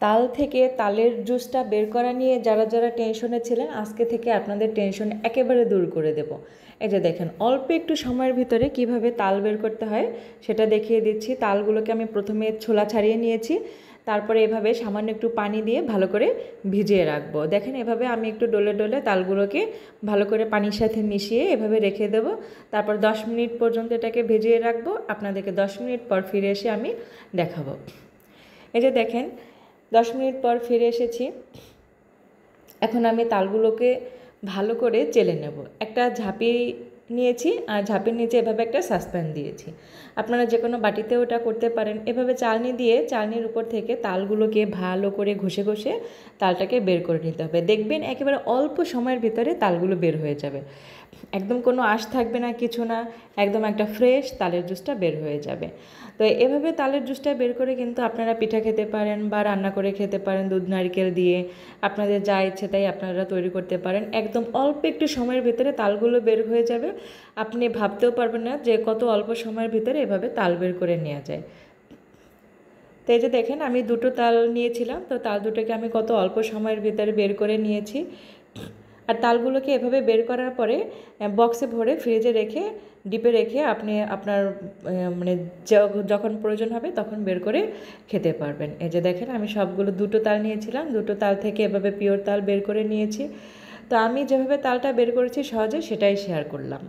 তাল থেকে তালের জুসটা বের করা নিয়ে যারা যারা টেনশনে ছিলেন, আজকে থেকে আপনাদের টেনশন একেবারে দূর করে দেব। এই যে দেখেন, অল্প একটু সময়ের ভিতরে কিভাবে তাল বের করতে হয় সেটা দেখিয়ে দিচ্ছি। তালগুলোকে আমি প্রথমে ছোলা ছাড়িয়ে নিয়েছি, তারপরে এভাবে সামান্য একটু পানি দিয়ে ভালো করে ভিজিয়ে রাখবো। দেখেন এভাবে আমি একটু ডলে ডলে তালগুলোকে ভালো করে পানির সাথে মিশিয়ে এভাবে রেখে দেব। তারপর 10 মিনিট পর্যন্ত এটাকে ভিজিয়ে রাখবো। আপনাদেরকে 10 মিনিট পর ফিরে এসে আমি দেখাবো। এই যে দেখেন 10 মিনিট পর ফিরে এসেছি। এখন আমি তালগুলোকে ভালো করে চেলে নেব। একটা ঝাঁপি নিয়েছি আর ঝাঁপির নিচে এভাবে একটা সাসপ্যান দিয়েছি। আপনারা যে কোনো বাটিতে ওটা করতে পারেন। এভাবে চালনি দিয়ে চালনির উপর থেকে তালগুলোকে ভালো করে ঘষে ঘষে তালটাকে বের করে নিতে হবে। দেখবেন একেবারে অল্প সময়ের ভিতরে তালগুলো বের হয়ে যাবে, একদম কোনো আঁশ থাকবে না, কিছু না, একদম একটা ফ্রেশ তালের জুসটা বের হয়ে যাবে। তো এভাবে তালের জুসটা বের করে কিন্তু আপনারা পিঠা খেতে পারেন বা রান্না করে খেতে পারেন দুধ নারকেল দিয়ে। আপনাদের যা ইচ্ছে তাই আপনারা তৈরি করতে পারেন। একদম অল্প একটু সময়ের ভিতরে তালগুলো বের হয়ে যাবে। আপনি ভাবতেও পারবেন না যে কত অল্প সময়ের ভিতরে এভাবে তাল বের করে নেওয়া যায়। তো এই যে দেখেন আমি দুটো তাল নিয়েছিলাম, তো তাল দুটোকে আমি কত অল্প সময়ের ভিতরে বের করে নিয়েছি। আর তালগুলোকে এভাবে বের করার পরে বক্সে ভরে ফ্রিজে রেখে ডিপে রেখে আপনি আপনার মানে যখন প্রয়োজন হবে তখন বের করে খেতে পারবেন। এই যে দেখেন আমি সবগুলো দুটো তাল নিয়েছিলাম, দুটো তাল থেকে এভাবে পিওর তাল বের করে নিয়েছি। তো আমি যেভাবে তালটা বের করেছি সহজে সেটাই শেয়ার করলাম।